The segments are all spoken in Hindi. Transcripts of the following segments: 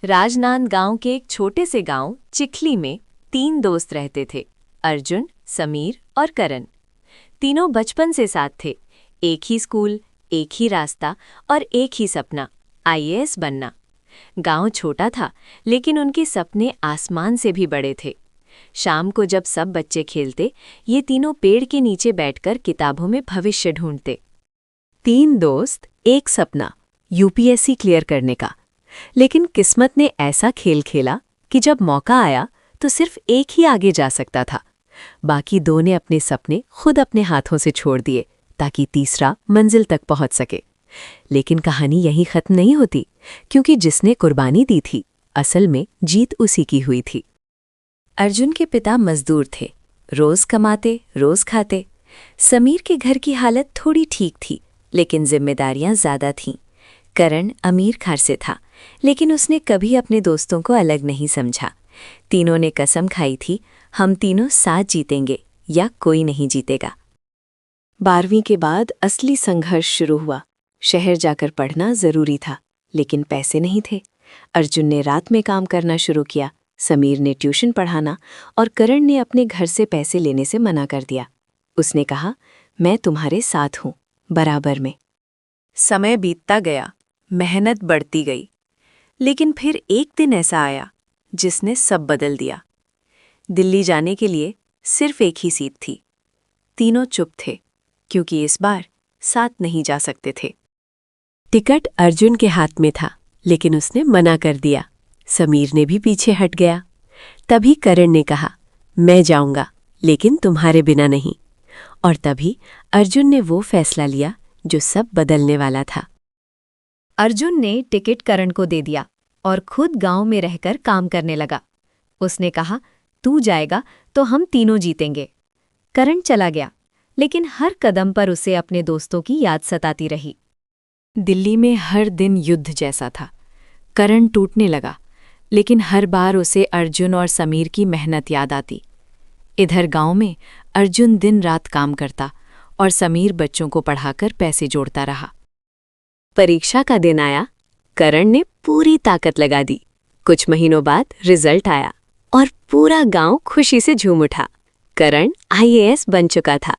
राजनांदगांव के एक छोटे से गांव चिखली में 3 दोस्त रहते थे। अर्जुन, समीर और करण। तीनों बचपन से साथ थे। एक ही स्कूल, एक ही रास्ता और एक ही सपना, आईएएस बनना। गांव छोटा था, लेकिन उनके सपने आसमान से भी बड़े थे। शाम को जब सब बच्चे खेलते, ये तीनों पेड़ के नीचे बैठकर किताबों में भविष्य ढूंढते। 3 दोस्त, एक सपना, यूपीएससी क्लियर करने का। लेकिन किस्मत ने ऐसा खेल खेला कि जब मौका आया तो सिर्फ एक ही आगे जा सकता था। बाकी 2 ने अपने सपने खुद अपने हाथों से छोड़ दिए ताकि तीसरा मंजिल तक पहुंच सके। लेकिन कहानी यहीं खत्म नहीं होती, क्योंकि जिसने कुर्बानी दी थी, असल में जीत उसी की हुई थी। अर्जुन के पिता मजदूर थे, रोज कमाते रोज खाते। समीर के घर की हालत थोड़ी ठीक थी, लेकिन जिम्मेदारियां ज्यादा थीं। करण अमीर घर से था, लेकिन उसने कभी अपने दोस्तों को अलग नहीं समझा। तीनों ने कसम खाई थी, हम तीनों साथ जीतेंगे या कोई नहीं जीतेगा। 12वीं के बाद असली संघर्ष शुरू हुआ। शहर जाकर पढ़ना जरूरी था, लेकिन पैसे नहीं थे। अर्जुन ने रात में काम करना शुरू किया, समीर ने ट्यूशन पढ़ाना और करण ने अपने घर से पैसे लेने से मना कर दिया। उसने कहा, मैं तुम्हारे साथ हूं, बराबर में। समय बीतता गया, मेहनत बढ़ती गई। लेकिन फिर एक दिन ऐसा आया जिसने सब बदल दिया। दिल्ली जाने के लिए सिर्फ एक ही सीट थी। तीनों चुप थे, क्योंकि इस बार साथ नहीं जा सकते थे। टिकट अर्जुन के हाथ में था, लेकिन उसने मना कर दिया। समीर ने भी पीछे हट गया। तभी करण ने कहा, मैं जाऊंगा, लेकिन तुम्हारे बिना नहीं। और तभी अर्जुन ने वो फैसला लिया जो सब बदलने वाला था। अर्जुन ने टिकट करण को दे दिया और खुद गांव में रहकर काम करने लगा। उसने कहा, तू जाएगा तो हम तीनों जीतेंगे। करण चला गया, लेकिन हर कदम पर उसे अपने दोस्तों की याद सताती रही। दिल्ली में हर दिन युद्ध जैसा था। करण टूटने लगा, लेकिन हर बार उसे अर्जुन और समीर की मेहनत याद आती। इधर गांव में अर्जुन दिन रात काम करता और समीर बच्चों को पढ़ाकर पैसे जोड़ता रहा। परीक्षा का दिन आया। करण ने पूरी ताकत लगा दी। कुछ महीनों बाद रिजल्ट आया और पूरा गांव खुशी से झूम उठा। करण आईएएस बन चुका था।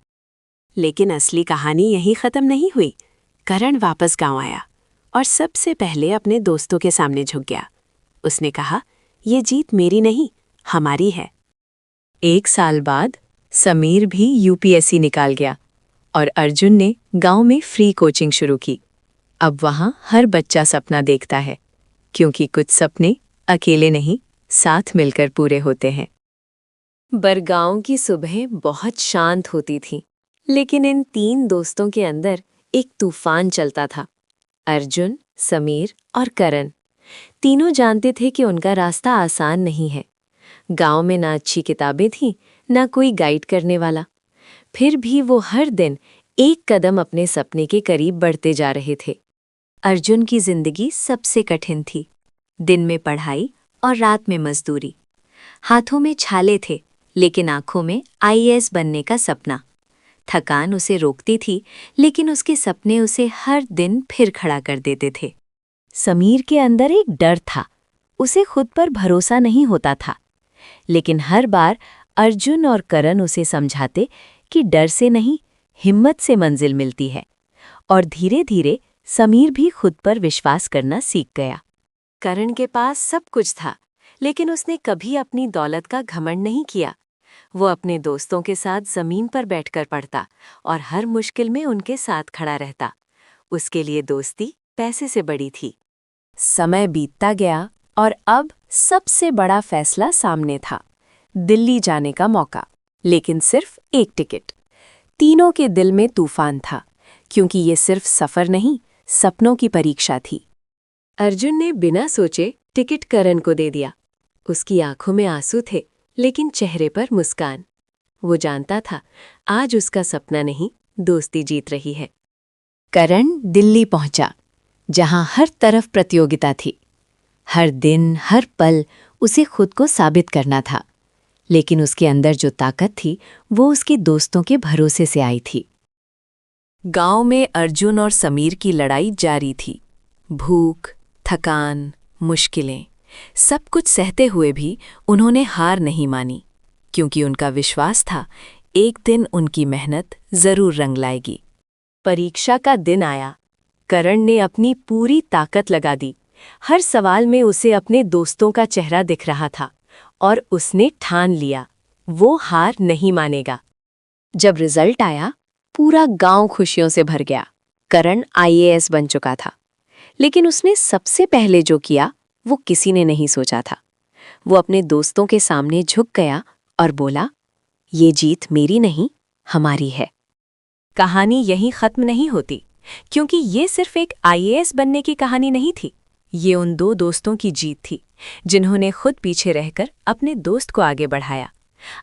लेकिन असली कहानी यहीं खत्म नहीं हुई। करण वापस गांव आया और सबसे पहले अपने दोस्तों के सामने झुक गया। उसने कहा, ये जीत मेरी नहीं, हमारी है। 1 साल बाद समीर भी यूपीएससी निकाल गया और अर्जुन ने गांव में फ्री कोचिंग शुरू की। अब वहां हर बच्चा सपना देखता है, क्योंकि कुछ सपने अकेले नहीं, साथ मिलकर पूरे होते हैं। बरगांव की सुबह बहुत शांत होती थी, लेकिन इन 3 दोस्तों के अंदर एक तूफान चलता था। अर्जुन, समीर और करण तीनों जानते थे कि उनका रास्ता आसान नहीं है। गांव में ना अच्छी किताबें थीं, ना कोई गाइड करने वाला। फिर भी वो हर दिन एक कदम अपने सपने के करीब बढ़ते जा रहे थे। अर्जुन की जिंदगी सबसे कठिन थी। दिन में पढ़ाई और रात में मजदूरी। हाथों में छाले थे, लेकिन आंखों में आईएएस बनने का सपना। थकान उसे रोकती थी, लेकिन उसके सपने उसे हर दिन फिर खड़ा कर देते थे। समीर के अंदर एक डर था। उसे खुद पर भरोसा नहीं होता था। लेकिन हर बार अर्जुन और करण उसे समझाते कि डर से नहीं, हिम्मत से मंजिल मिलती है। और धीरे धीरे समीर भी खुद पर विश्वास करना सीख गया। करण के पास सब कुछ था, लेकिन उसने कभी अपनी दौलत का घमंड नहीं किया। वो अपने दोस्तों के साथ जमीन पर बैठकर पढ़ता और हर मुश्किल में उनके साथ खड़ा रहता। उसके लिए दोस्ती पैसे से बड़ी थी। समय बीतता गया और अब सबसे बड़ा फैसला सामने था। दिल्ली जाने का मौका, लेकिन सिर्फ एक टिकट। तीनों के दिल में तूफान था, क्योंकि ये सिर्फ सफर नहीं, सपनों की परीक्षा थी। अर्जुन ने बिना सोचे टिकट करण को दे दिया। उसकी आंखों में आंसू थे, लेकिन चेहरे पर मुस्कान। वो जानता था, आज उसका सपना नहीं, दोस्ती जीत रही है। करण दिल्ली पहुंचा, जहां हर तरफ प्रतियोगिता थी। हर दिन, हर पल उसे खुद को साबित करना था। लेकिन उसके अंदर जो ताकत थी, वो उसके दोस्तों के भरोसे से आई थी। गांव में अर्जुन और समीर की लड़ाई जारी थी। भूख, थकान, मुश्किलें, सब कुछ सहते हुए भी उन्होंने हार नहीं मानी, क्योंकि उनका विश्वास था एक दिन उनकी मेहनत जरूर रंग लाएगी। परीक्षा का दिन आया। करण ने अपनी पूरी ताकत लगा दी। हर सवाल में उसे अपने दोस्तों का चेहरा दिख रहा था और उसने ठान लिया वो हार नहीं मानेगा। जब रिजल्ट आया, पूरा गांव खुशियों से भर गया। करण आईएएस बन चुका था, लेकिन उसने सबसे पहले जो किया वो किसी ने नहीं सोचा था। वो अपने दोस्तों के सामने झुक गया और बोला, ये जीत मेरी नहीं, हमारी है। कहानी यहीं खत्म नहीं होती, क्योंकि ये सिर्फ एक आईएएस बनने की कहानी नहीं थी। ये उन दो दोस्तों की जीत थी जिन्होंने खुद पीछे रहकर अपने दोस्त को आगे बढ़ाया।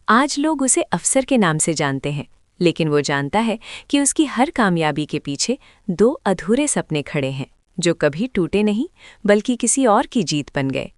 आज लोग उसे अफसर के नाम से जानते हैं, लेकिन वो जानता है कि उसकी हर कामयाबी के पीछे दो अधूरे सपने खड़े हैं, जो कभी टूटे नहीं बल्कि किसी और की जीत बन गए।